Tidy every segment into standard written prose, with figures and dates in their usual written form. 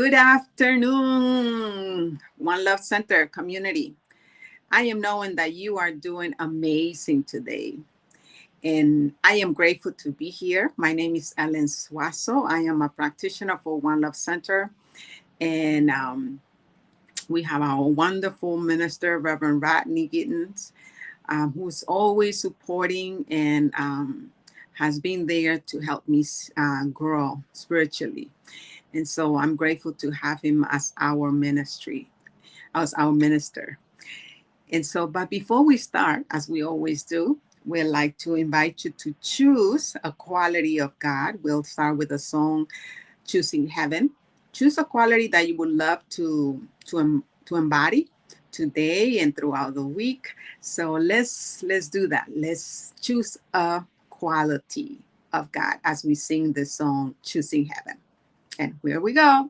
Good afternoon, One Love Center community. I am knowing that you are doing amazing today, and I am grateful to be here. My name is Ellen Suazo. I am a practitioner for One Love Center, and we have our wonderful minister, Reverend Rodney Gittens, who's always supporting and has been there to help me grow spiritually. And so I'm grateful to have him as our minister. And so, but before we start, as we always do, we'd like to invite you to choose a quality of God. We'll start with the song, Choosing Heaven. Choose a quality that you would love to embody today and throughout the week. So let's do that. Let's choose a quality of God as we sing the song, Choosing Heaven. And here we go.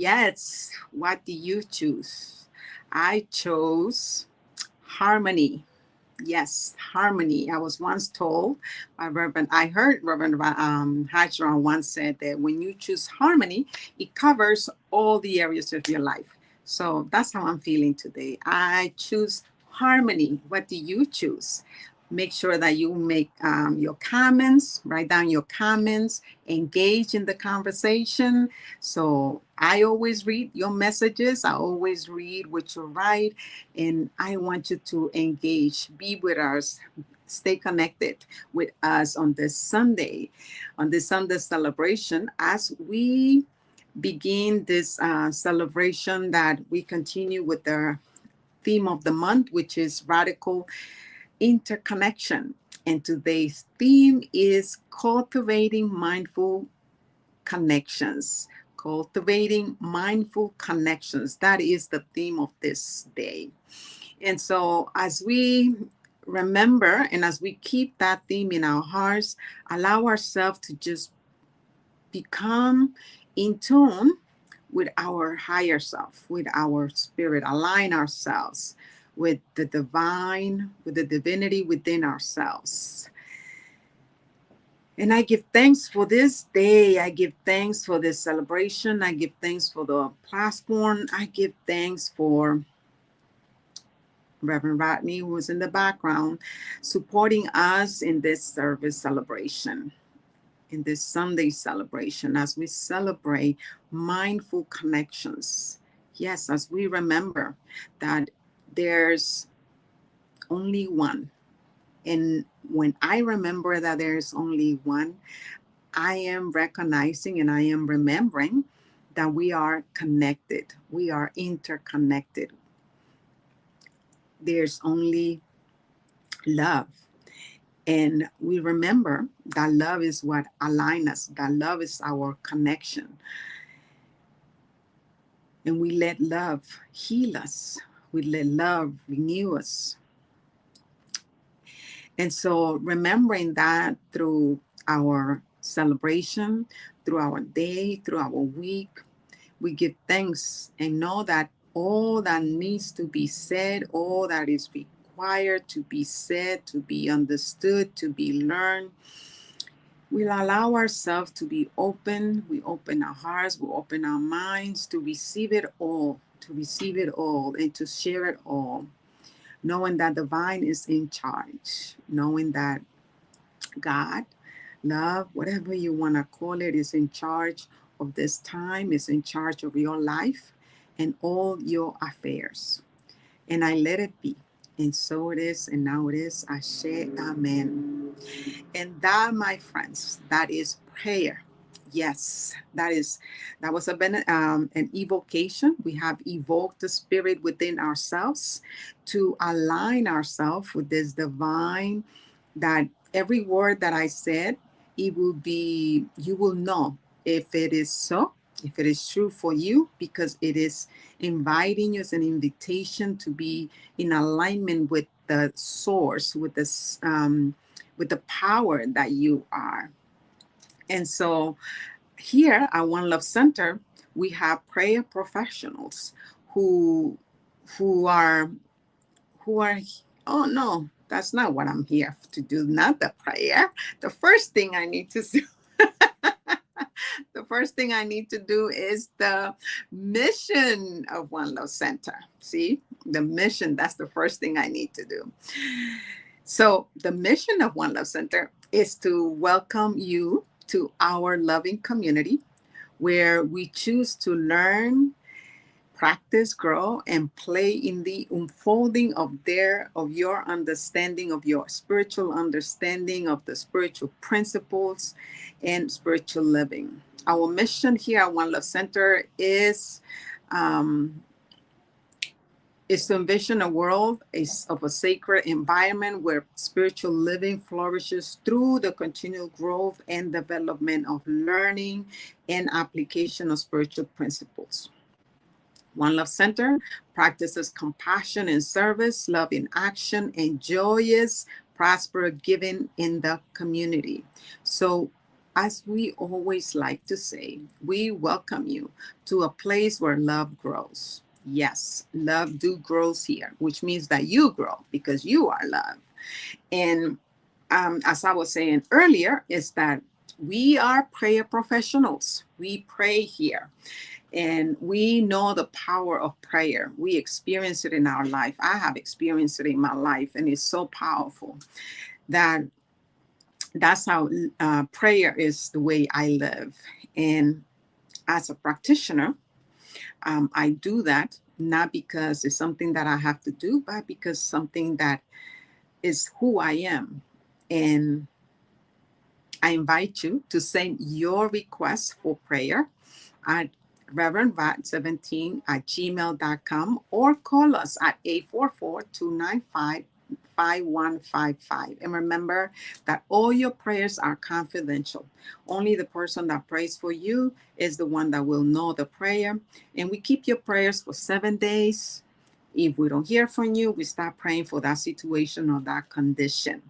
Yes, what do you choose? I chose harmony. Yes, harmony. I was once told by I heard Reverend Hajron once said that when you choose harmony, it covers all the areas of your life. So that's how I'm feeling today. I choose harmony. What do you choose? Make sure that you make your comments, write down your comments, engage in the conversation. So I always read your messages. I always read what you write. And I want you to engage, be with us, stay connected with us on this Sunday celebration as we begin this celebration that we continue with the theme of the month, which is radical interconnection. And today's theme is cultivating mindful connections. Cultivating mindful connections. That is the theme of this day. And so, as we remember and as we keep that theme in our hearts, allow ourselves to just become in tune with our higher self, with our spirit, align ourselves with the divine, with the divinity within ourselves. And I give thanks for this day. I give thanks for this celebration. I give thanks for the platform. I give thanks for Reverend Rodney, who was in the background, supporting us in this service celebration, in this Sunday celebration, as we celebrate mindful connections. Yes, as we remember that there's only one. And when I remember that there's only one, I am recognizing and I am remembering that we are connected. We are interconnected. There's only love. And we remember that love is what aligns us, that love is our connection. And we let love heal us, we let love renew us. And so, remembering that through our celebration, through our day, through our week, we give thanks and know that all that needs to be said, all that is required to be said, to be understood, to be learned, we'll allow ourselves to be open. We open our hearts, we open our minds to receive it all, and to share it all, knowing that the divine is in charge, knowing that God, love, whatever you want to call it, is in charge of this time, is in charge of your life and all your affairs. And I let it be. And so it is, and now it is. Ashe, amen. And that, my friends, that is prayer. Yes, that was an evocation. We have evoked the spirit within ourselves to align ourselves with this divine, that every word that I said, it will be, you will know if it is so, if it is true for you, because it is inviting you as an invitation to be in alignment with the source, with this, with the power that you are. And so here at One Love Center, we have prayer professionals who who are who are oh no, that's not what I'm here to do, not the prayer. The first thing I need to do the first thing I need to do is the mission of One Love Center. See, the mission, that's the first thing I need to do. So, the mission of One Love Center is to welcome you to our loving community where we choose to learn, practice, grow, and play in the unfolding of your understanding, of your spiritual understanding of the spiritual principles and spiritual living. Our mission here at One Love Center um, is to envision a world of a sacred environment where spiritual living flourishes through the continual growth and development of learning and application of spiritual principles. One Love Center practices compassion and service, love in action, and joyous, prosperous giving in the community. So, as we always like to say, we welcome you to a place where love grows. Yes, love do grows here, which means that you grow because you are love. And as I was saying earlier, is that we are prayer professionals. We pray here. And we know the power of prayer. We experience it in our life. I have experienced it in my life, and it's so powerful that that's how prayer is the way I live. And as a practitioner, I do that not because it's something that I have to do, but because something that is who I am. And I invite you to send your request for prayer at reverendvat17 at gmail.com or call us at 844-295-5155. And remember that all your prayers are confidential. Only the person that prays for you is the one that will know the prayer. And we keep your prayers for 7 days. If we don't hear from you, we start praying for that situation or that condition.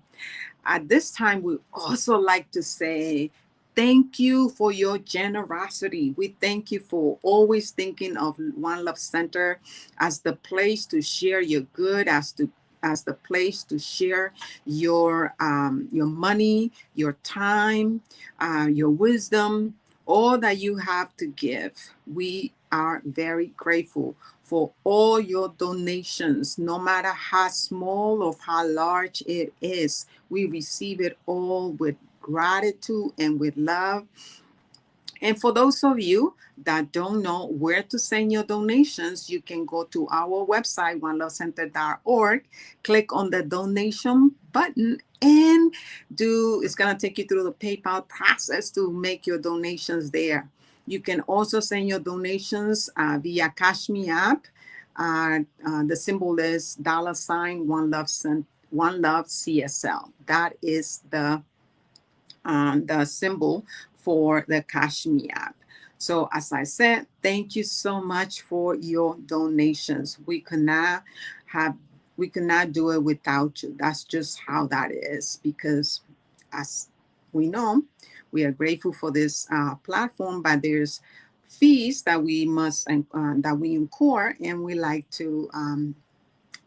At this time, we also like to say thank you for your generosity. We thank you for always thinking of One Love Center as the place to share your good, as the place to share your money, your time, your wisdom, all that you have to give. We are very grateful for all your donations, no matter how small or how large it is. We receive it all with gratitude and with love. And for those of you that don't know where to send your donations, you can go to our website, onelovecenter.org, click on the donation button, and it's going to take you through the PayPal process to make your donations there. You can also send your donations via Cash Me app. The symbol is $ One Love CSL. That is the symbol for the Cash Me app. So as I said, thank you so much for your donations. Have we cannot do it without you. That's just how that is, because as we know, we are grateful for this platform, but there's fees that we must that we incur, and we like to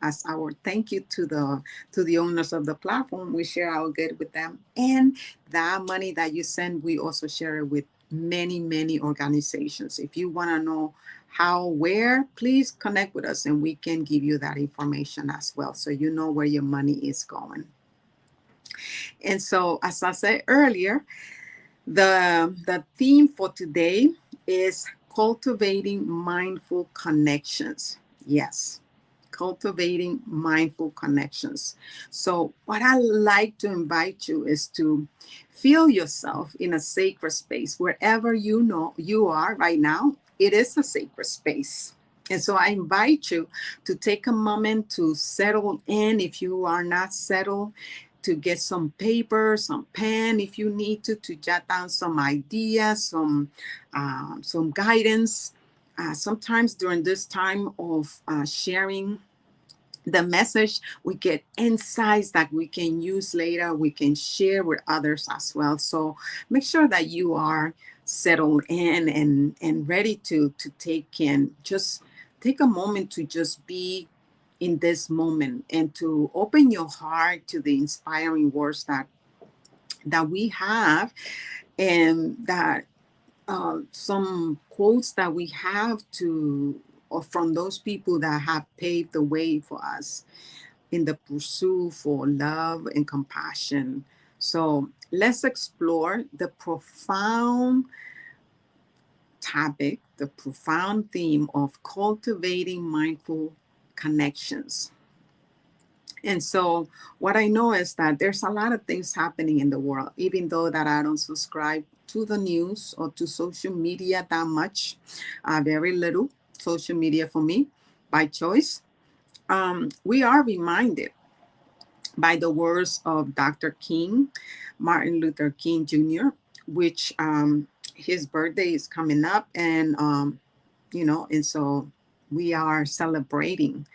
as our thank you to the owners of the platform. We share our good with them, and that money that you send, we also share it with many organizations. If you want to know how, where, please connect with us and we can give you that information as well, so you know where your money is going. And so, as I said earlier, the theme for today is cultivating mindful connections. Yes, cultivating mindful connections. So what I like to invite you is to feel yourself in a sacred space. Wherever you know you are right now, it is a sacred space. And so I invite you to take a moment to settle in. If you are not settled, to get some paper, some pen, if you need to jot down some ideas, some guidance. Sometimes during this time of sharing the message, we get insights that we can use later, we can share with others as well. So make sure that you are settled in and ready to take in. Just take a moment to just be in this moment and to open your heart to the inspiring words that we have, and that some quotes that we have to or from those people that have paved the way for us in the pursuit for love and compassion. So let's explore the profound topic, the profound theme of cultivating mindful connections. And so what I know is that there's a lot of things happening in the world, even though that I don't subscribe to the news or to social media that much, very little social media for me by choice. We are reminded by the words of Dr. King, Martin Luther King Jr., which his birthday is coming up, and and so we are celebrating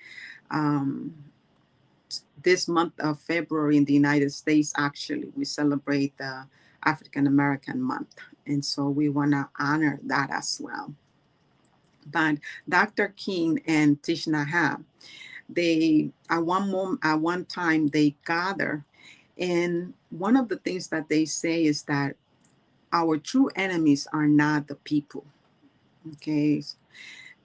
this month of February in the United States. Actually, we celebrate the African American month, and so we want to honor that as well. But Dr. King and Thich Nhat Hanh, they at one time they gather, and one of the things that they say is that our true enemies are not the people. Okay,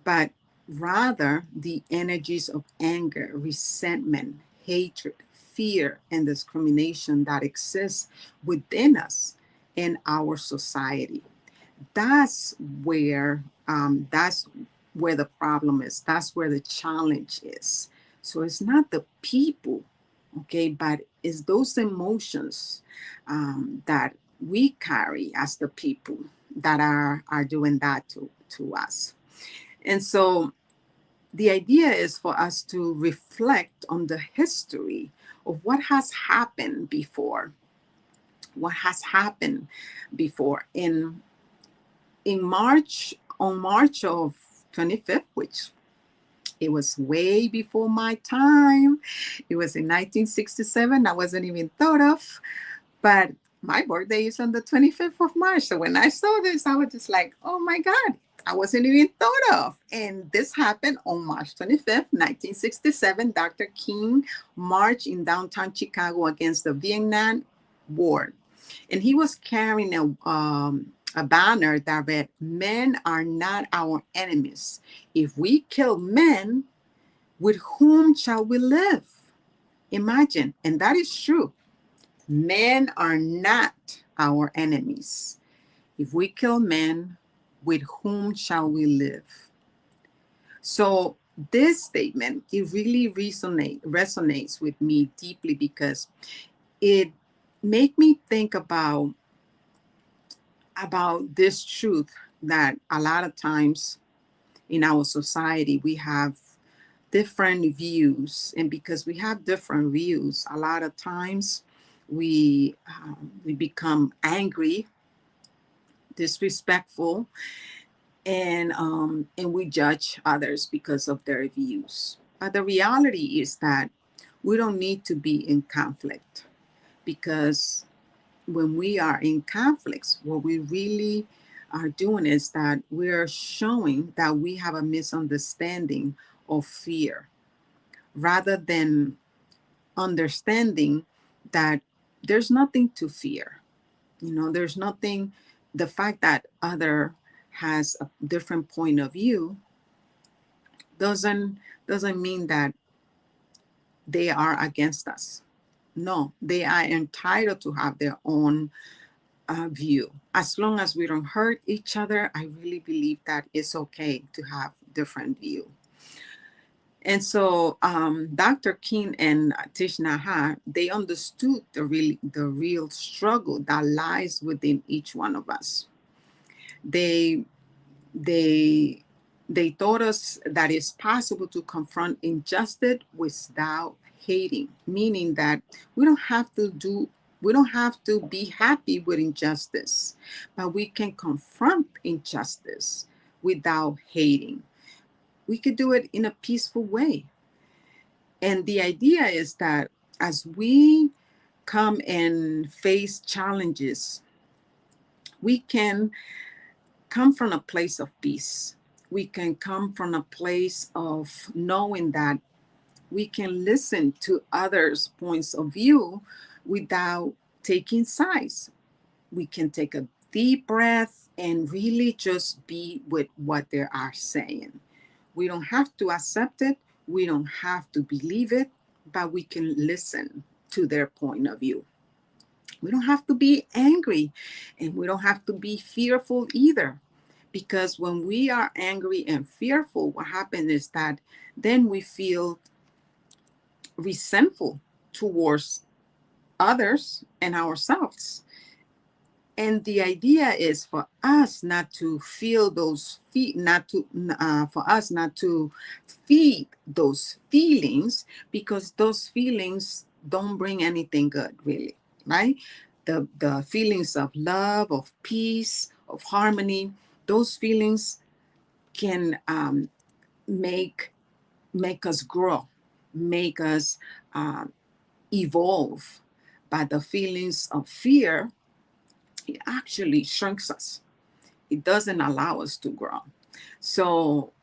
but rather the energies of anger, resentment, hatred, fear, and discrimination that exist within us in our society. That's where that's where the problem is. That's where the challenge is. So it's not the people, okay, but it's those emotions that we carry as the people that are doing that to us. And so the idea is for us to reflect on the history of what has happened before, what has happened before in March, on March of 25th, which it was way before my time. It was in 1967. I wasn't even thought of, but my birthday is on the 25th of March. So when I saw this, I was just like, oh my God, I wasn't even thought of. And this happened on March 25th, 1967. Dr. King marched in downtown Chicago against the Vietnam War. And he was carrying a banner that read, "Men are not our enemies. If we kill men, with whom shall we live?" Imagine, and that is true. Men are not our enemies. If we kill men, with whom shall we live? So this statement, it really resonates with me deeply because it made me think about this truth that a lot of times in our society we have different views, and because we have different views, a lot of times we become angry, disrespectful, and we judge others because of their views. But the reality is that we don't need to be in conflict, because when we are in conflicts, what we really are doing is that we're showing that we have a misunderstanding of fear rather than understanding that there's nothing to fear. You know, there's nothing, the fact that other has a different point of view doesn't doesn't mean that they are against us. No, they are entitled to have their own view. As long as we don't hurt each other, I really believe that it's okay to have different view. And so Dr. King and Tish Nahar, they understood the real struggle that lies within each one of us. They they they taught us that it's possible to confront injustice without hating, meaning that we don't have to do we don't have to be happy with injustice, but we can confront injustice without hating. We could do it in a peaceful way. And the idea is that as we come and face challenges, we can come from a place of peace. We can come from a place of knowing that we can listen to others' points of view without taking sides. We can take a deep breath and really just be with what they are saying. We don't have to accept it, we don't have to believe it, but we can listen to their point of view. We don't have to be angry, and we don't have to be fearful either. Because when we are angry and fearful, what happens is that then we feel resentful towards others and ourselves. And the idea is for us not to feel those not to for us not to feed those feelings, because those feelings don't bring anything good, really, right? The feelings of love, of peace, of harmony, those feelings can make make us grow, make us uh, evolve. But the feelings of fear, it actually shrinks us. It doesn't allow us to grow. So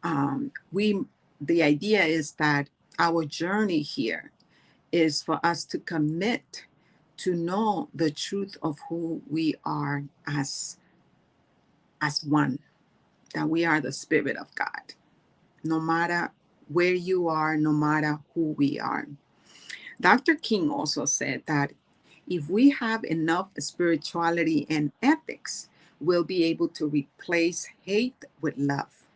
we the idea is that our journey here is for us to commit to know the truth of who we are as one. that we are the Spirit of God, no matter where you are, no matter who we are. Dr. King also said that if we have enough spirituality and ethics, we'll be able to replace hate with love.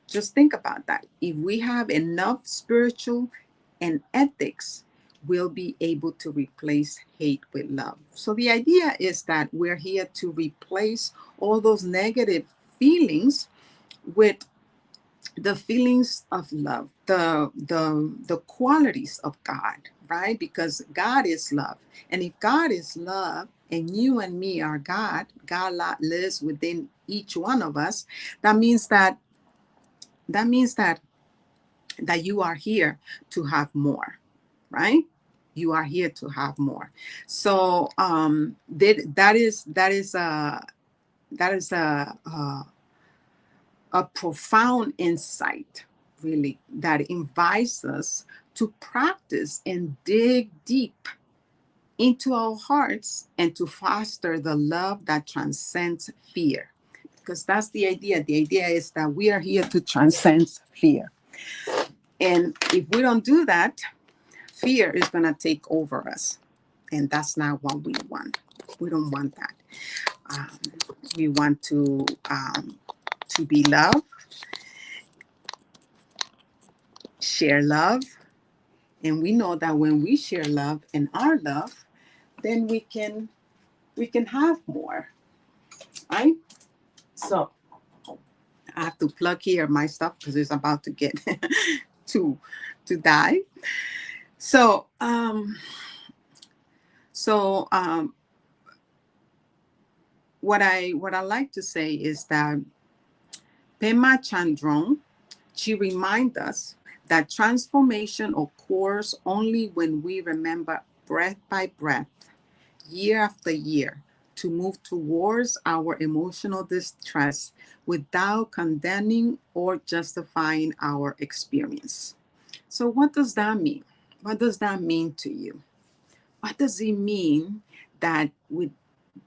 Just think about that. If we have enough spiritual and ethics, we'll be able to replace hate with love. So the idea is that we're here to replace all those negative feelings with the feelings of love, the qualities of God, right? Because God is love. And if God is love and you and me are God, God lives within each one of us, that means that that means that that you are here to have more, right? You are here to have more. So that is a profound insight, really, that invites us to practice and dig deep into our hearts and to foster the love that transcends fear. Because that's the idea. The idea is that we are here to transcend fear. And if we don't do that, fear is going to take over us. And that's not what we want. We don't want that. Um, we want to be loved, share love. And we know that when we share love and our love, then we can have more, right? So I have to plug here my stuff because it's about to get to die. So so what I like to say is that Pema Chandron, she reminds us that transformation occurs only when we remember breath by breath, year after year, to move towards our emotional distress without condemning or justifying our experience. So what does that mean? What does that mean to you? What does it mean that with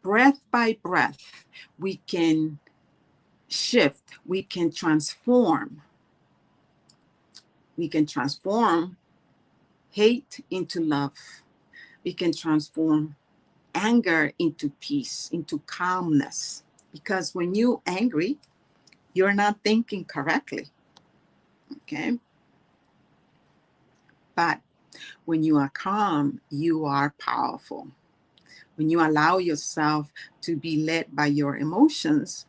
breath by breath, we can shift, we can transform, we can transform hate into love, we can transform anger into peace, into calmness. Because when you're angry, you're not thinking correctly, okay? But when you are calm, you are powerful. When you allow yourself to be led by your emotions,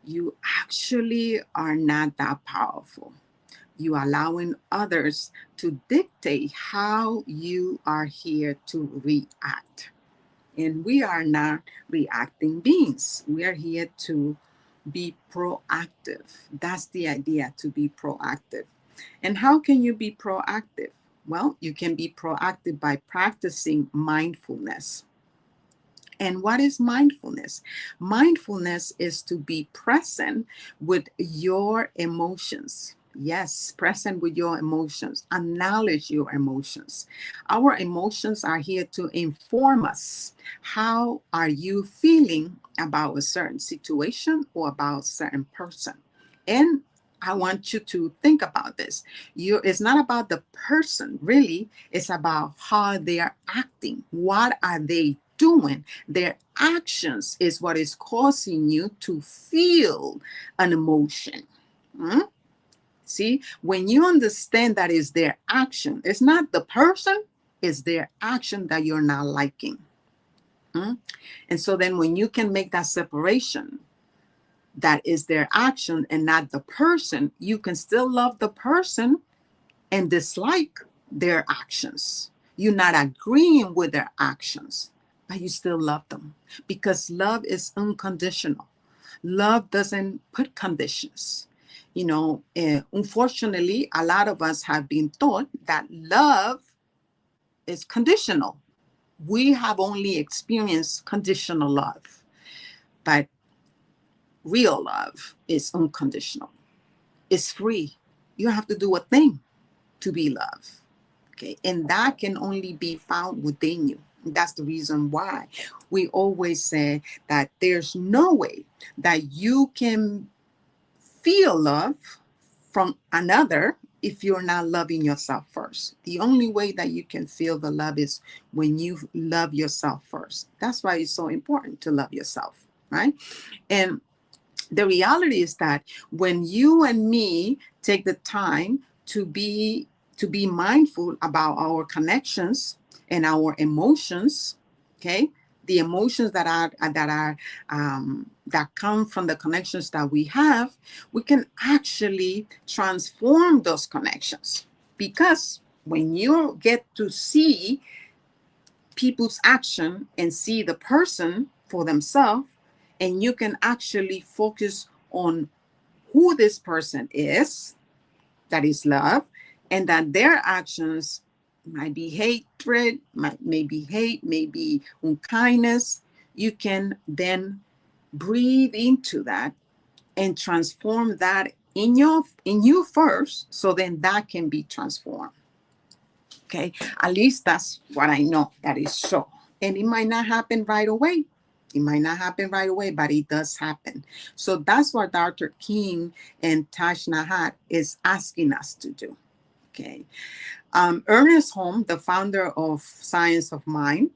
you actually are not that powerful. You allowing others to dictate how you are here to react. And we are not reacting beings. We are here to be proactive. That's the idea, to be proactive. And how can you be proactive? Well, you can be proactive by practicing mindfulness. And what is mindfulness? Mindfulness is to be present with your emotions. Yes, present with your emotions. Acknowledge your emotions. Our emotions are here to inform us. How are you feeling about a certain situation or about a certain person? And I want you to think about this. It's not about the person, really. It's about how they are acting. What are they doing? Their actions is what is causing you to feel an emotion. Hmm? See, when you understand that is their action, it's not the person, it's their action that you're not liking. Hmm? And so then when you can make that separation, that is their action and not the person, you can still love the person and dislike their actions. You're not agreeing with their actions, but you still love them because love is unconditional. Love doesn't put conditions. Unfortunately, a lot of us have been taught that love is conditional. We have only experienced conditional love, but real love is unconditional. It's free. You don't have to do a thing to be loved. Okay. And that can only be found within you. That's the reason why we always say that there's no way that you can feel love from another if you're not loving yourself first. The only way that you can feel the love is when you love yourself first. That's why it's so important to love yourself, right? And the reality is that when you and me take the time to be mindful about our connections and our emotions, okay, the emotions that come from the connections that we have, we can actually transform those connections. Because when you get to see people's action and see the person for themselves, and you can actually focus on who this person is, that is love, and that their actions might be hatred, maybe hate, maybe unkindness. You can then breathe into that and transform that in you first, so then that can be transformed. Okay, at least that's what I know that is so. And it might not happen right away. It might not happen right away, but it does happen. So that's what Dr. King and Tash Nahat is asking us to do. Okay. Ernest Holm, the founder of Science of Mind,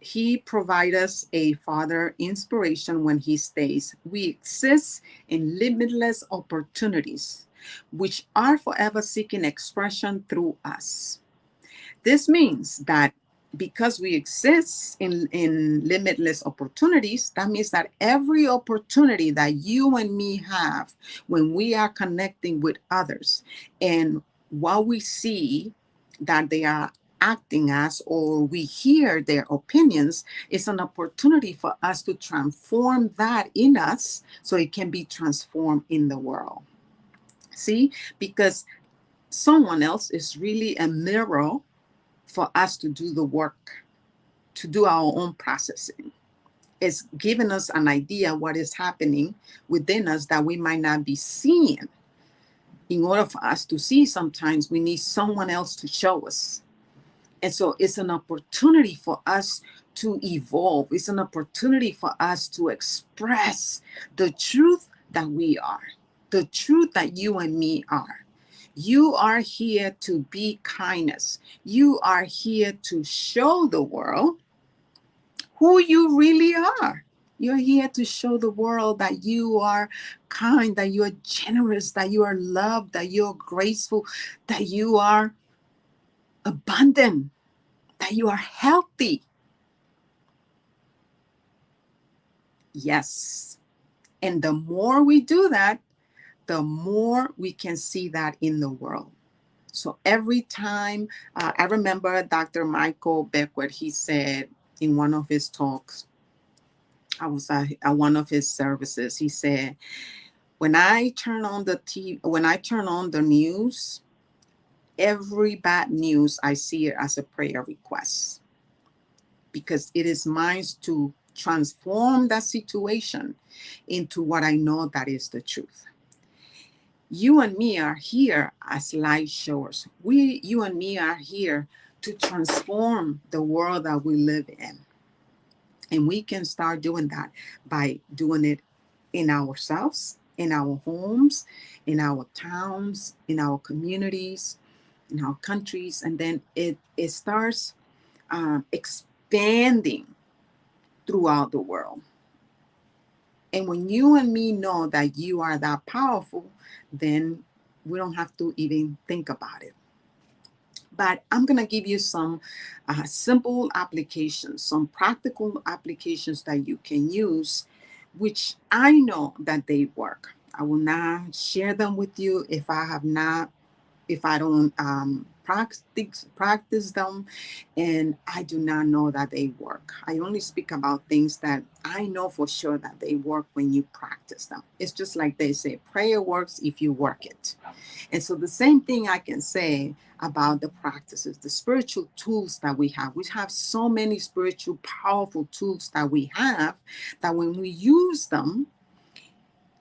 he provides us a further inspiration when he states, "We exist in limitless opportunities, which are forever seeking expression through us." This means that because we exist in limitless opportunities, that means that every opportunity that you and me have when we are connecting with others, and what we see that they are acting as, or we hear their opinions, is an opportunity for us to transform that in us so it can be transformed in the world. See, because someone else is really a mirror for us to do the work, to do our own processing. It's giving us an idea what is happening within us that we might not be seeing. In order for us to see, sometimes we need someone else to show us. And so it's an opportunity for us to evolve. It's an opportunity for us to express the truth that we are, the truth that you and me are. You are here to be kindness. You are here to show the world who you really are. You're here to show the world that you are kind, that you are generous, that you are loved, that you are graceful, that you are abundant, that you are healthy. Yes. And the more we do that, the more we can see that in the world. So every time, I remember Dr. Michael Beckwith, he said in one of his talks, I was at one of his services, he said, when I turn on the TV, when I turn on the news, every bad news, I see it as a prayer request, because it is mine to transform that situation into what I know that is the truth. You and me are here as light showers. You and me are here to transform the world that we live in. And we can start doing that by doing it in ourselves, in our homes, in our towns, in our communities, in our countries. And then it starts expanding throughout the world. And when you and me know that you are that powerful, then we don't have to even think about it. But I'm going to give you some simple applications, some practical applications that you can use, which I know that they work. I will not share them with you if I don't practice them, and I do not know that they work. I only speak about things that I know for sure that they work when you practice them. It's just like they say, prayer works if you work it. And so the same thing I can say about the practices, the spiritual tools that we have. We have so many spiritual, powerful tools that we have, that when we use them,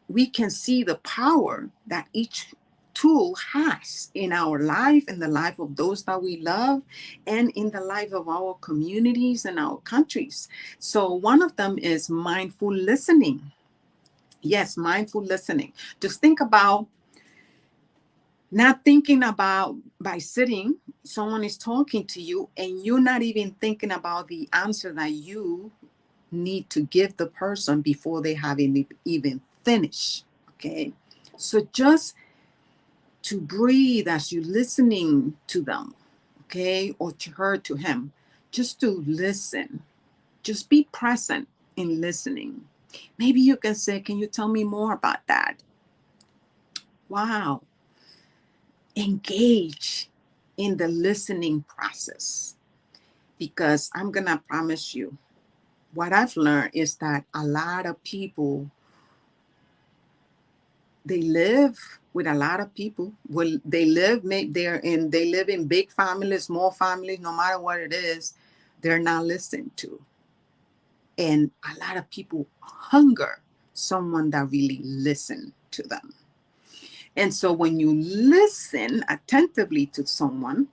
we can see the power that each tool has in our life, in the life of those that we love, and in the life of our communities and our countries. So one of them is mindful listening. Yes, mindful listening. Just think about, not thinking about, by sitting, someone is talking to you and you're not even thinking about the answer that you need to give the person before they haven't even finished. Okay. So just to breathe as you're listening to them, okay, or to her, to him, just to listen, just be present in listening. Maybe you can say, can you tell me more about that? Wow. Engage in the listening process, because I'm going to promise you, what I've learned is that a lot of people, they live with a lot of people. Well, they live, they live in big families, small families, no matter what it is, they're not listened to. And a lot of people hunger someone that really listen to them. And so when you listen attentively to someone,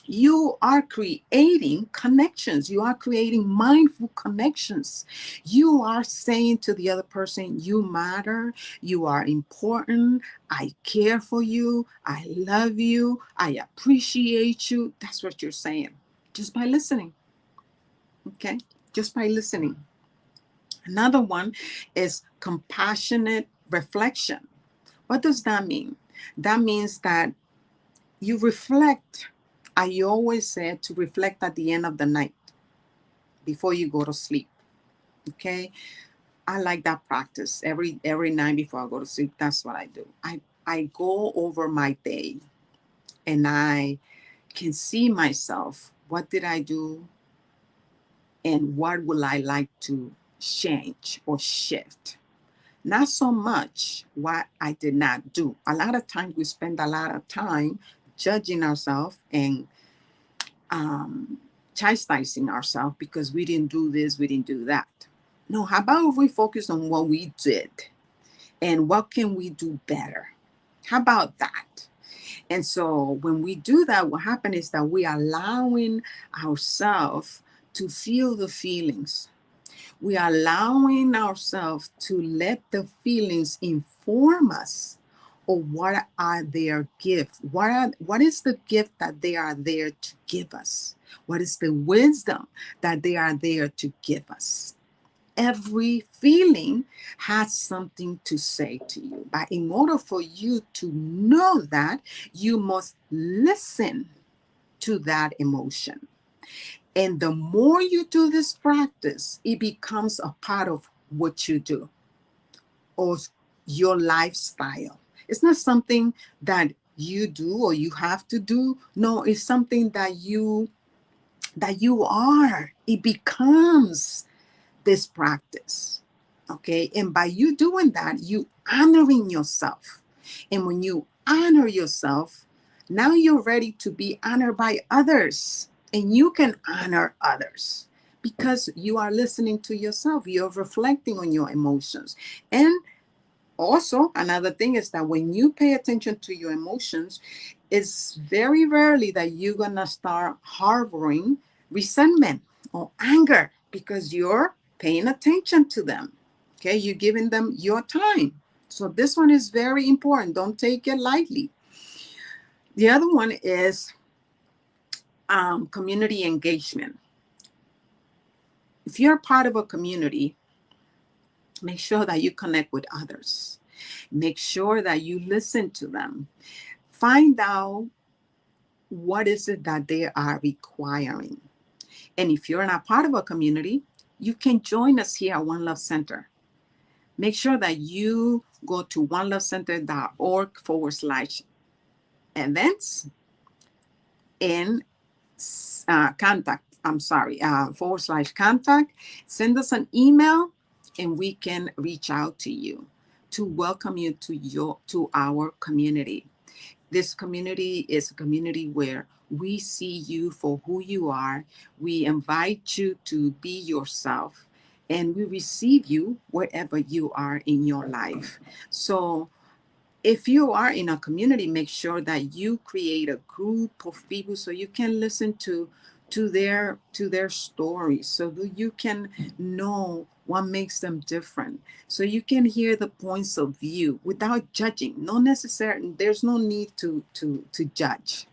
you are creating connections. You are creating mindful connections. You are saying to the other person, you matter, you are important, I care for you, I love you, I appreciate you. That's what you're saying just by listening. Okay? Just by listening. Another one is compassionate reflection. What does that mean? That means that you reflect. I always say to reflect at the end of the night before you go to sleep. Okay. I like that practice. Every night before I go to sleep, that's what I do. I go over my day and I can see myself. What did I do? And what will I like to change or shift? Not so much what I did not do. A lot of times we spend a lot of time judging ourselves and um, chastising ourselves because we didn't do this, we didn't do that. No, how about if we focus on what we did and what can we do better? How about that? And so when we do that, what happens is that we are allowing ourselves to feel the feelings. We are allowing ourselves to let the feelings inform us of what are their gifts. What is the gift that they are there to give us? What is the wisdom that they are there to give us? Every feeling has something to say to you. But in order for you to know that, you must listen to that emotion. And the more you do this practice, it becomes a part of what you do or your lifestyle. It's not something that you do or you have to do. No, it's something that you are. It becomes this practice. Okay. And by you doing that, you honoring yourself. And when you honor yourself, now you're ready to be honored by others. And you can honor others because you are listening to yourself. You're reflecting on your emotions. And also, another thing is that when you pay attention to your emotions, it's very rarely that you're going to start harboring resentment or anger because you're paying attention to them. Okay, you're giving them your time. So, this one is very important. Don't take it lightly. The other one is community engagement. If you're part of a community, make sure that you connect with others. Make sure that you listen to them. Find out what is it that they are requiring. And if you're not part of a community, you can join us here at One Love Center. Make sure that you go to onelovecenter.org/events and contact. Send us an email and we can reach out to you to welcome you to our community. This community is a community where we see you for who you are. We invite you to be yourself and we receive you wherever you are in your life. So if you are in a community, make sure that you create a group of people so you can listen to their stories, so that you can know what makes them different. so you can hear the points of view without judging. No necessary, there's no need to judge.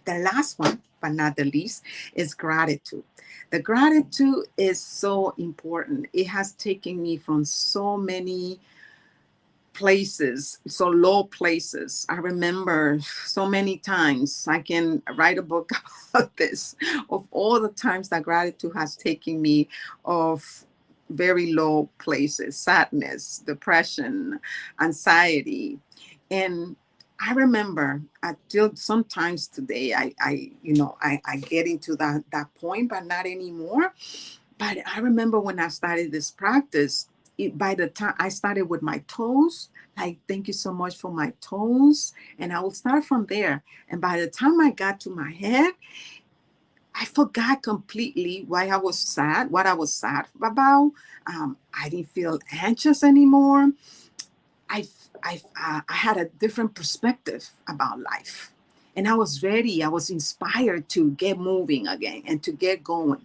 The last one, but not the least, is gratitude. The gratitude is so important. It has taken me from so many places, so low places. I remember so many times, I can write a book about this, of all the times that gratitude has taken me of very low places, sadness, depression, anxiety. And I remember until sometimes today, I get into that point, but not anymore. But I remember when I started this practice, by the time I started with my toes, like, thank you so much for my toes. And I will start from there. And by the time I got to my head, I forgot completely why I was sad, what I was sad about. I didn't feel anxious anymore. I had a different perspective about life. And I was ready. I was inspired to get moving again and to get going.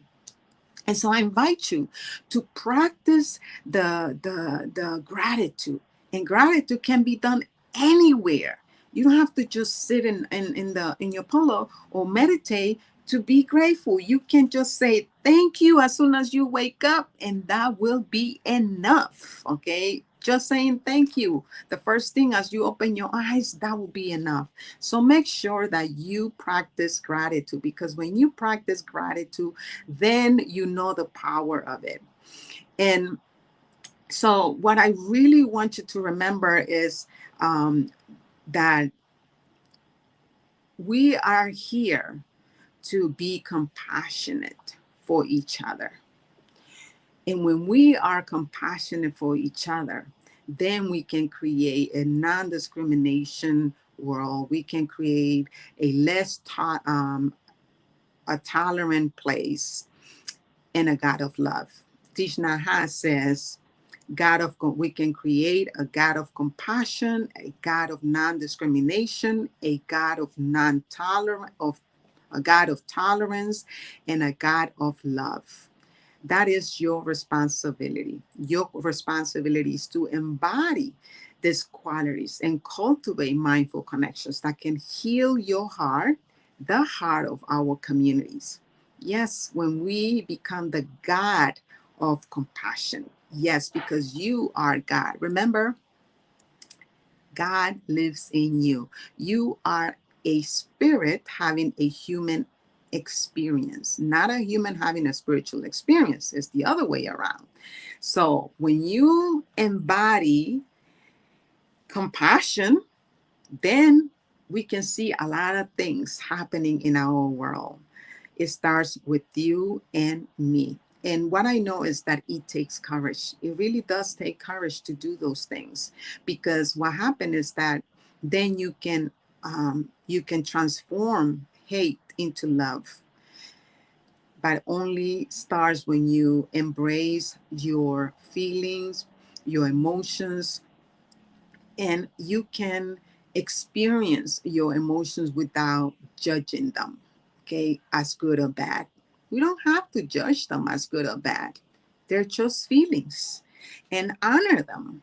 And so I invite you to practice the gratitude. And gratitude can be done anywhere. You don't have to just sit in your pillow or meditate to be grateful. You can just say thank you as soon as you wake up, and that will be enough. Okay. Just saying thank you. The first thing as you open your eyes, that will be enough. So make sure that you practice gratitude, because when you practice gratitude, then you know the power of it. And so what I really want you to remember is that we are here to be compassionate for each other. And when we are compassionate for each other, then we can create a non-discrimination world. We can create a a tolerant place, and a God of love. Thich Nhat Hanh says, we can create a God of compassion, a God of non-discrimination, a God of a God of tolerance, and a God of love. That is your responsibility. Your responsibility is to embody these qualities and cultivate mindful connections that can heal your heart, the heart of our communities. Yes, when we become the God of compassion. Yes, because you are God. Remember, God lives in you. You are a spirit having a human experience, not a human having a spiritual experience. It's the other way around. So when you embody compassion, then we can see a lot of things happening in our world. It starts with you and me. And what I know is that it takes courage. It really does take courage to do those things, because what happens is that then you can transform hate into love. But only starts when you embrace your feelings, your emotions, and you can experience your emotions without judging them, okay, as good or bad. We don't have to judge them as good or bad. They're just feelings, and honor them,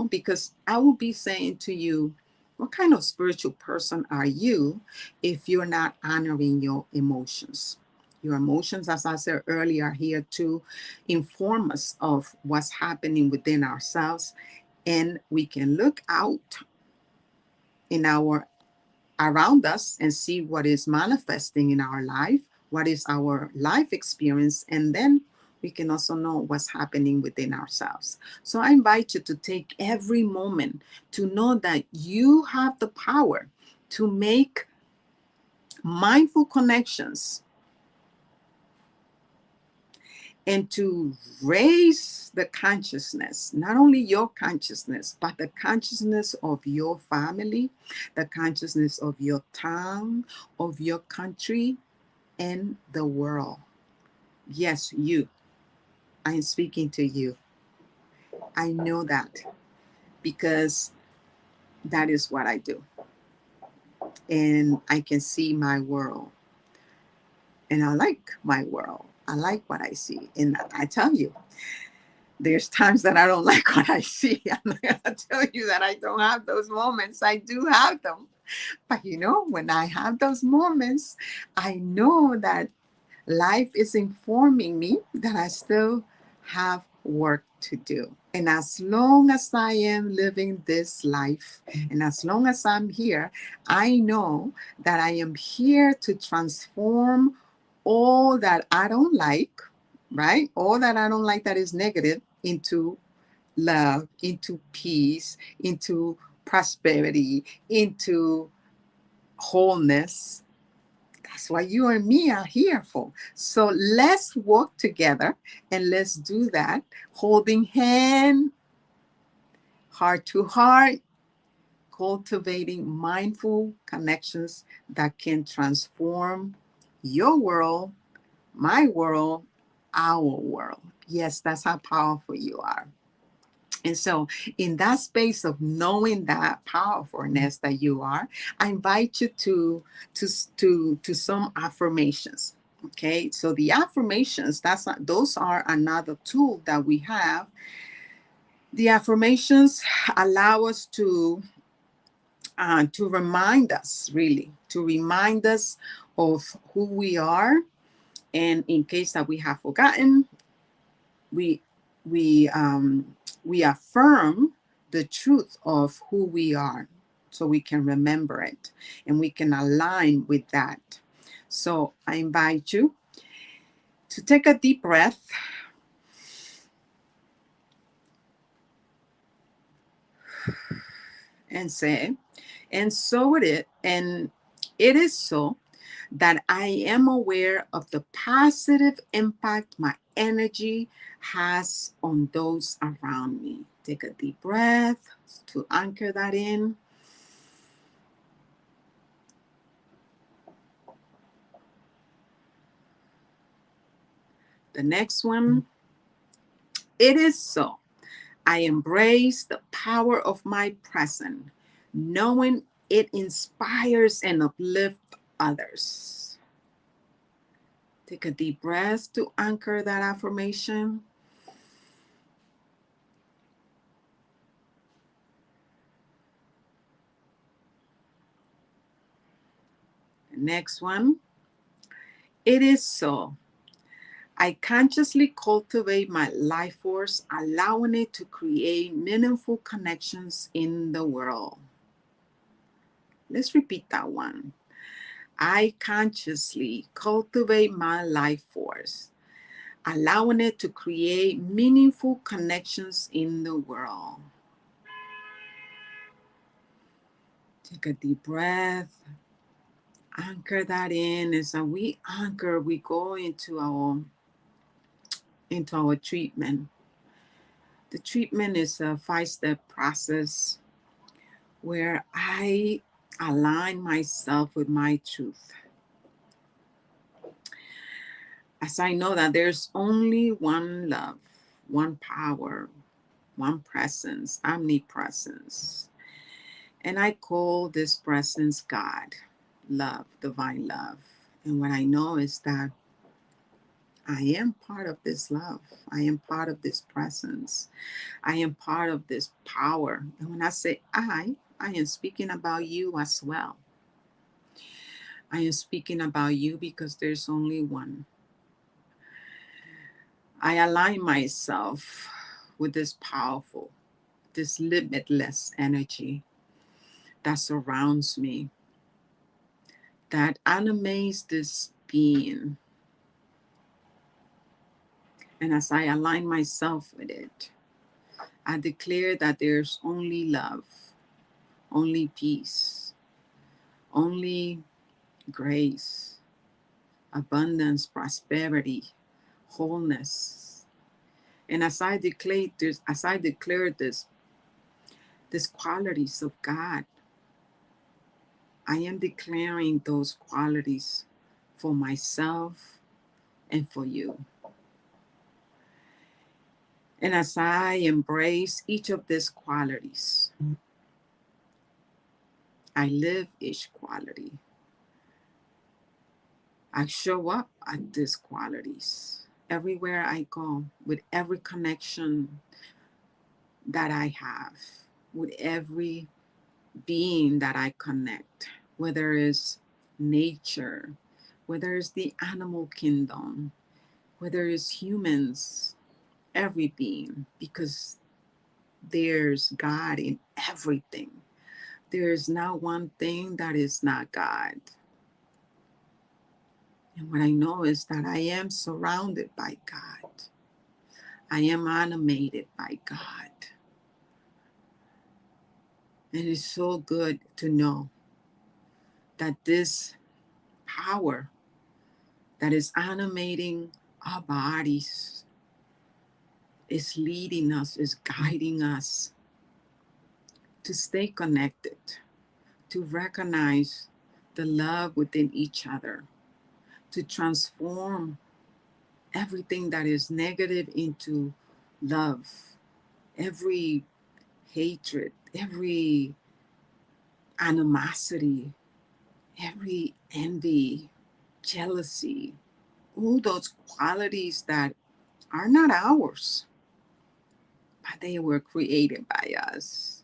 because I will be saying to you, what kind of spiritual person are you if you're not honoring your emotions? Your emotions, as I said earlier, are here to inform us of what's happening within ourselves, and we can look out in our around us and see what is manifesting in our life, what is our life experience, and then we can also know what's happening within ourselves. So I invite you to take every moment to know that you have the power to make mindful connections and to raise the consciousness, not only your consciousness, but the consciousness of your family, the consciousness of your town, of your country, and the world. Yes, you. I am speaking to you. I know that because that is what I do. And I can see my world. And I like my world. I like what I see. And I tell you, There's times that I don't like what I see. I'm not going to tell you that I don't have those moments. I do have them. But when I have those moments, I know that life is informing me that I still have work to do. And as long as I am living this life, and as long as I'm here, I know that I am here to transform all that I don't like, right? All that I don't like that is negative into love, into peace, into prosperity, into wholeness. That's what you and me are here for. So let's work together and let's do that, holding hand, heart to heart, cultivating mindful connections that can transform your world, my world, our world. Yes, that's how powerful you are. And so, in that space of knowing that powerfulness that you are, I invite you to some affirmations. Okay, so the affirmations, those are another tool that we have. The affirmations allow us to remind us, really, to remind us of who we are, and in case that we have forgotten, we we we affirm the truth of who we are, so we can remember it and we can align with that. So I invite you to take a deep breath and say, and so it is so that I am aware of the positive impact my energy has on those around me. Take a deep breath to anchor that in. The next one, it is so. I embrace the power of my present, knowing it inspires and uplifts others. Take a deep breath to anchor that affirmation. The next one, it is so. I consciously cultivate my life force, allowing it to create meaningful connections in the world. Let's repeat that one. I consciously cultivate my life force, allowing it to create meaningful connections in the world. Take a deep breath. Anchor that in. As we anchor, we go into our treatment. The treatment is a 5-step process where I align myself with my truth. As I know that there's only one love, one power, one presence, omnipresence. And I call this presence God, love, divine love. And what I know is that I am part of this love. I am part of this presence. I am part of this power. And when I say I am speaking about you as well. I am speaking about you because there's only one. I align myself with this powerful, this limitless energy that surrounds me, that animates this being. And as I align myself with it, I declare that there's only love, only peace, only grace, abundance, prosperity, wholeness. And as I declare these qualities of God, I am declaring those qualities for myself and for you. And as I embrace each of these qualities, I live each quality. I show up at these qualities. everywhere I go, with every connection that I have, with every being that I connect, whether it's nature, whether it's the animal kingdom, whether it's humans, every being, because there's God in everything. There's not one thing that is not God. And what I know is that I am surrounded by God. I am animated by God. And it's so good to know that this power that is animating our bodies is leading us, is guiding us to stay connected, to recognize the love within each other, to transform everything that is negative into love, every hatred, every animosity, every envy, jealousy, all those qualities that are not ours, but they were created by us.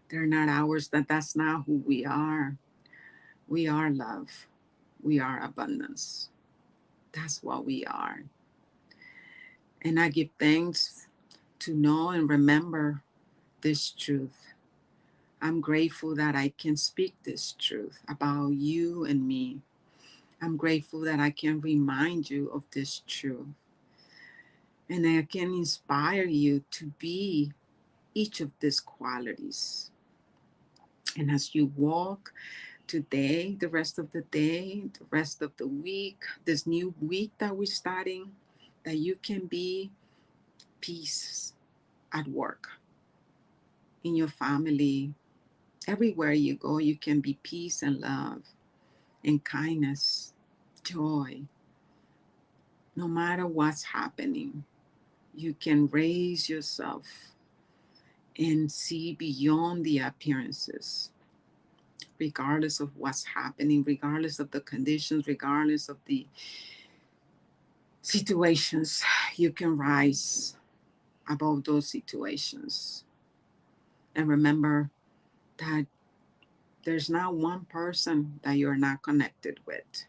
They're not ours, that's not who we are. We are love. We are abundance. That's what we are. And I give thanks to know and remember this truth. I'm grateful that I can speak this truth about you and me. I'm grateful that I can remind you of this truth. And I can inspire you to be each of these qualities. And as you walk today, the rest of the day, the rest of the week, this new week that we're starting, that you can be peace at work, in your family, everywhere you go, you can be peace and love and kindness, joy. No matter what's happening, you can raise yourself and see beyond the appearances, regardless of what's happening, regardless of the conditions, regardless of the situations. You can rise above those situations. And remember that there's not one person that you're not connected with.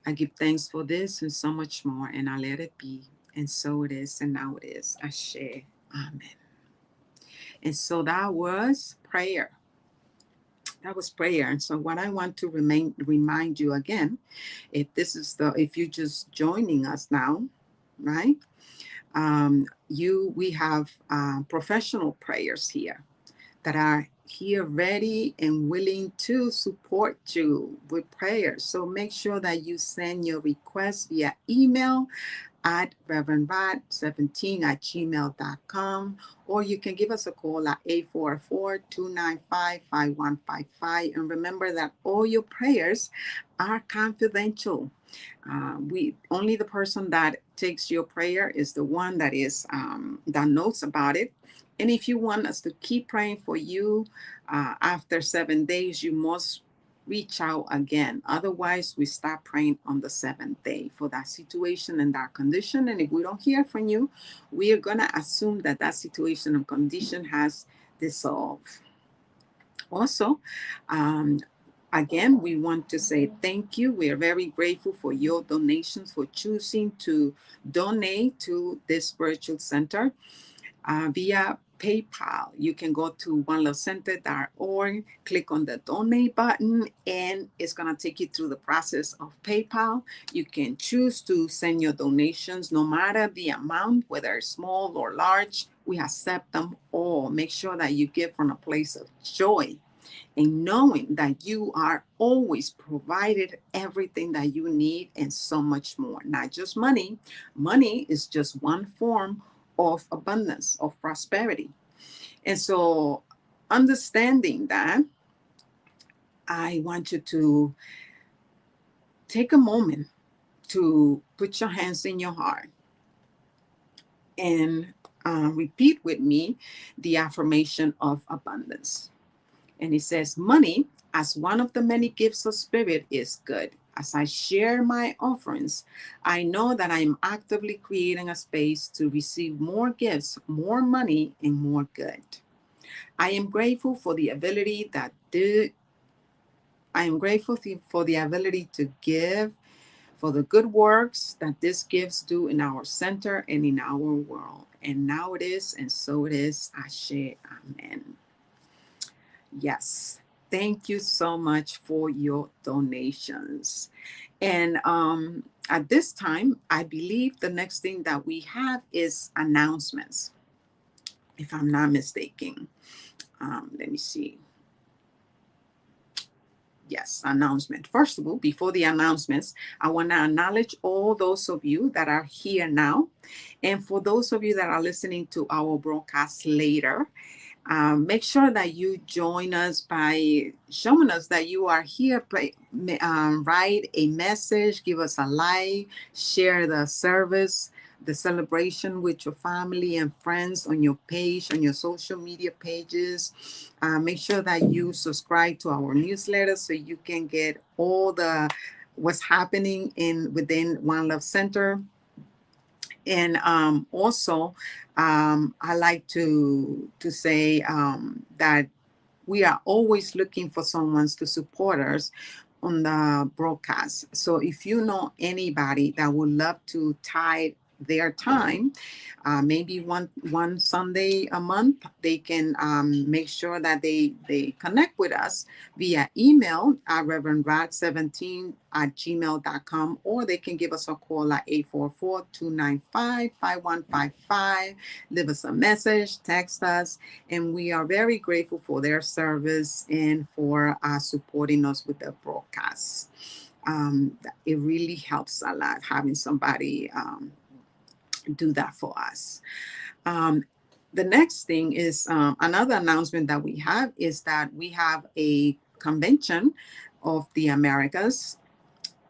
I give thanks for this and so much more, and I let it be. And so it is, and now it is. Ashe. Amen. And so that was prayer. That was prayer. And so what I want to remind you again, if you're just joining us now, right? We have professional prayers here that are here ready and willing to support you with prayers. So make sure that you send your request via email at reverendrod17@gmail.com, or you can give us a call at 844-295-5155. And remember that all your prayers are confidential. We only the person that takes your prayer is the one that knows about it. And if you want us to keep praying for you after 7 days, you must reach out again. Otherwise, we stop praying on the seventh day for that situation and that condition. And if we don't hear from you, we are going to assume that that situation and condition has dissolved. Also, um, again, we want to say thank you. We are very grateful for your donations, for choosing to donate to this virtual center via PayPal. You can go to onelovecenter.org, click on the donate button, and it's going to take you through the process of PayPal. You can choose to send your donations no matter the amount, whether it's small or large. We accept them all. Make sure that you give from a place of joy and knowing that you are always provided everything that you need and so much more. Not just money. Money is just one form of abundance, of prosperity. And so understanding that, I want you to take a moment to put your hands in your heart and repeat with me the affirmation of abundance. And it says, money, as one of the many gifts of spirit, is good. As I share my offerings, I know that I am actively creating a space to receive more gifts, more money, and more good. I am grateful for the ability that I am grateful for the ability to give, for the good works that these gifts do in our center and in our world. And now it is, and so it is. Ashe, amen. Yes. Thank you so much for your donations. And at this time, I believe the next thing that we have is announcements, if I'm not mistaken. Let me see. Yes, announcement. First of all, before the announcements, I want to acknowledge all those of you that are here now. And for those of you that are listening to our broadcast later, make sure that you join us by showing us that you are here. Write a message, give us a like, share the service, the celebration with your family and friends on your page, on your social media pages. Make sure that you subscribe to our newsletter so you can get all the what's happening within One Love Center. And also, I like to say that we are always looking for someone to support us on the broadcast. So if you know anybody that would love to tithe their time, maybe one Sunday a month, they can make sure that they connect with us via email at reverendrat17@gmail.com, or they can give us a call at 844-295-5155. Leave us a message, text us, and we are very grateful for their service and for supporting us with the broadcast. It really helps a lot having somebody do that for us. Um, the next thing is another announcement that we have is that we have a convention of the Americas,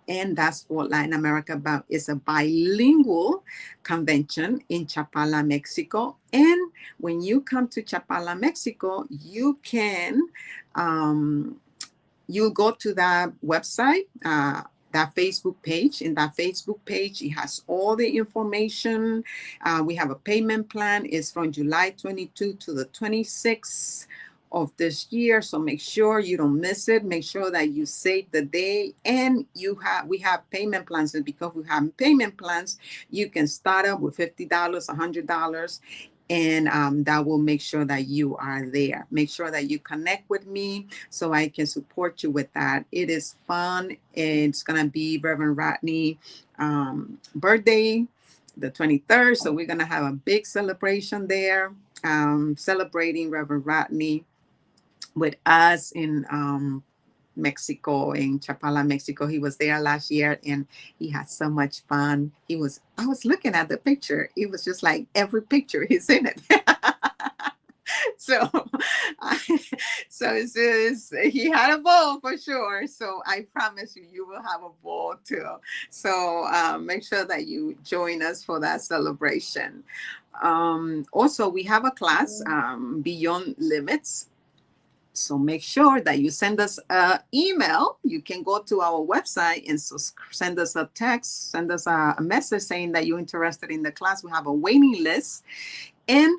and that's for Latin America, but it's a bilingual convention in Chapala, Mexico. And when you come to Chapala, Mexico, you can you go to that website, that Facebook page. In that Facebook page, it has all the information. We have a payment plan. It's from July 22 to the 26th of this year. So make sure you don't miss it. Make sure that you save the day. And we have payment plans. And because we have payment plans, you can start up with $50, $100. And that will make sure that you are there. Make sure that you connect with me so I can support you with that. It is fun. It's going to be Reverend Rodney's birthday, the 23rd. So we're going to have a big celebration there, celebrating Reverend Rodney with us in Mexico, in Chapala, Mexico. He was there last year and he had so much fun. I was looking at the picture. It was just like every picture he's in it. So, he had a ball for sure. So I promise you, you will have a ball too. So make sure that you join us for that celebration. Also, we have a class, Beyond Limits. So make sure that you send us an email. You can go to our website and send us a text, send us a message saying that you're interested in the class. We have a waiting list. And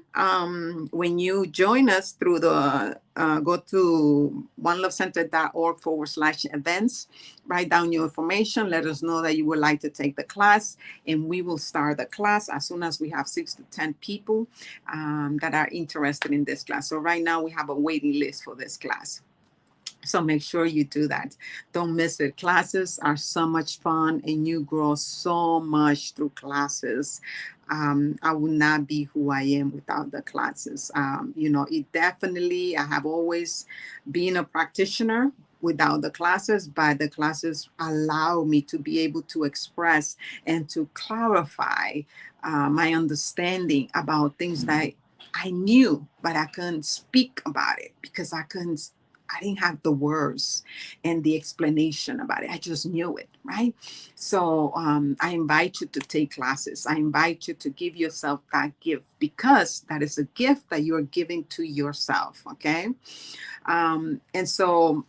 when you join us through the, go to onelovecenter.org/events, write down your information, let us know that you would like to take the class, and we will start the class as soon as we have 6 to 10 people that are interested in this class. So right now we have a waiting list for this class. So make sure you do that. Don't miss it. Classes are so much fun and you grow so much through classes. I would not be who I am without the classes. I have always been a practitioner without the classes, but the classes allow me to be able to express and to clarify my understanding about things that I knew, but I couldn't speak about it because I didn't have the words and the explanation about it. I just knew it, right? So I invite you to take classes. I invite you to give yourself that gift because that is a gift that you're giving to yourself, okay? And so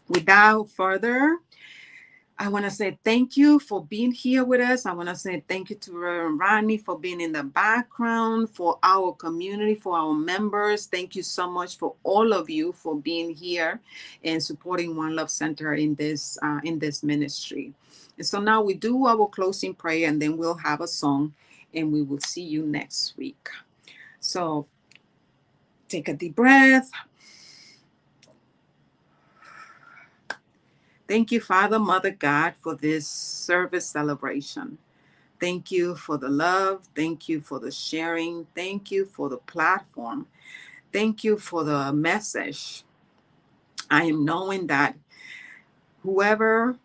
without further I want to say thank you for being here with us. I want to say thank you to Reverend Rodney for being in the background, for our community, for our members. Thank you so much for all of you for being here and supporting One Love Center in this ministry. And so now we do our closing prayer, and then we'll have a song, and we will see you next week. So take a deep breath. Thank you, Father, Mother, God, for this service celebration. Thank you for the love. Thank you for the sharing. Thank you for the platform. Thank you for the message. I am knowing that whoever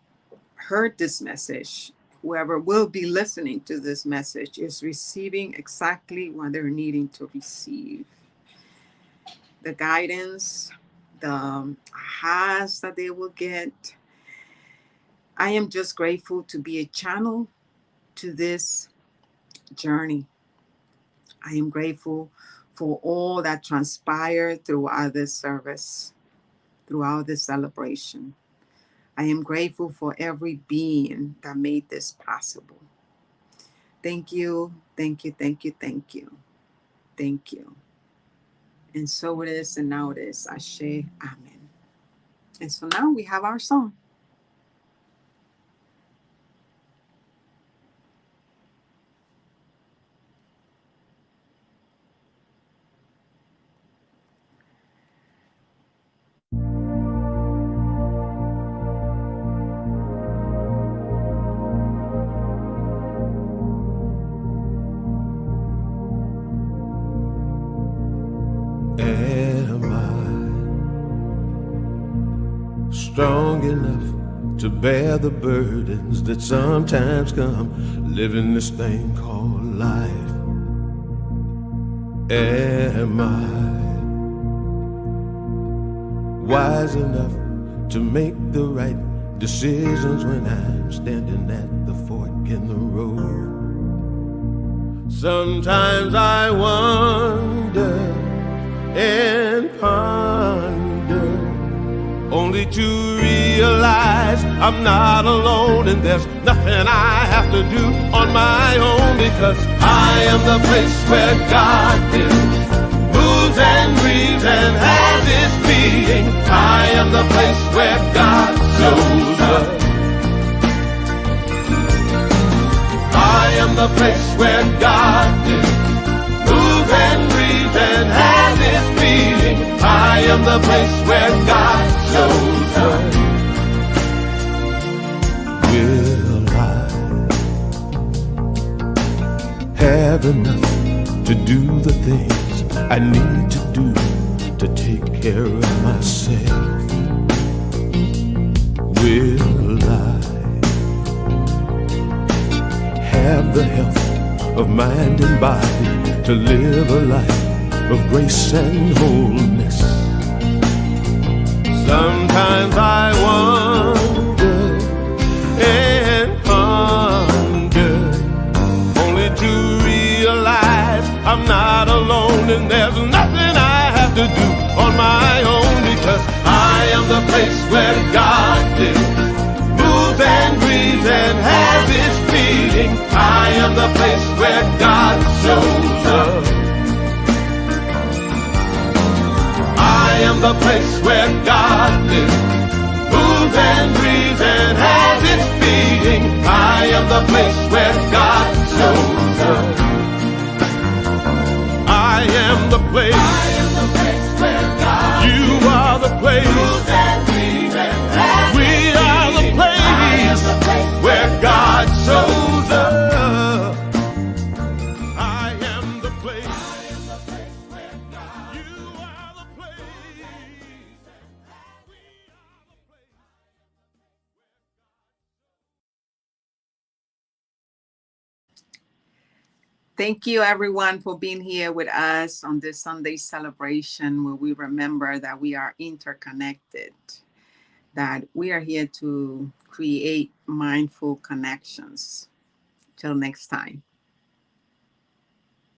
heard this message, whoever will be listening to this message, is receiving exactly what they're needing to receive. The guidance, the ahas that they will get. I am just grateful to be a channel to this journey. I am grateful for all that transpired throughout this service, throughout this celebration. I am grateful for every being that made this possible. Thank you, thank you, thank you, thank you, thank you. And so it is, and now it is. Ashe, Amen. And so now we have our song. Am I strong enough to bear the burdens that sometimes come living this thing called life? Am I wise enough to make the right decisions when I'm standing at the fork in the road? Sometimes I wonder and ponder, only to realize I'm not alone, and there's nothing I have to do on my own, because I am the place where God lives, moves and breathes and has its being. I am the place where God shows up. I am the place where God lives, moves and breathes and has its being. I am the place where God shows up. Will I have enough to do the things I need to do to take care of myself? Will I have the health of mind and body to live a life of grace and wholeness? Sometimes I wonder and ponder, only to realize I'm not alone, and there's nothing I have to do on my own, because I am the place where God lives, moves and breathes and has its being. I am the place where God shows up. I am the place where God lives, moves and breathes and has its being. I am the place where God shows up. I am the place. I am the place where God lives. You are the place. Moves and breathes and has we its are being. The place. I am the place where God shows up. Thank you, everyone, for being here with us on this Sunday celebration, where we remember that we are interconnected, that we are here to create mindful connections. Till next time.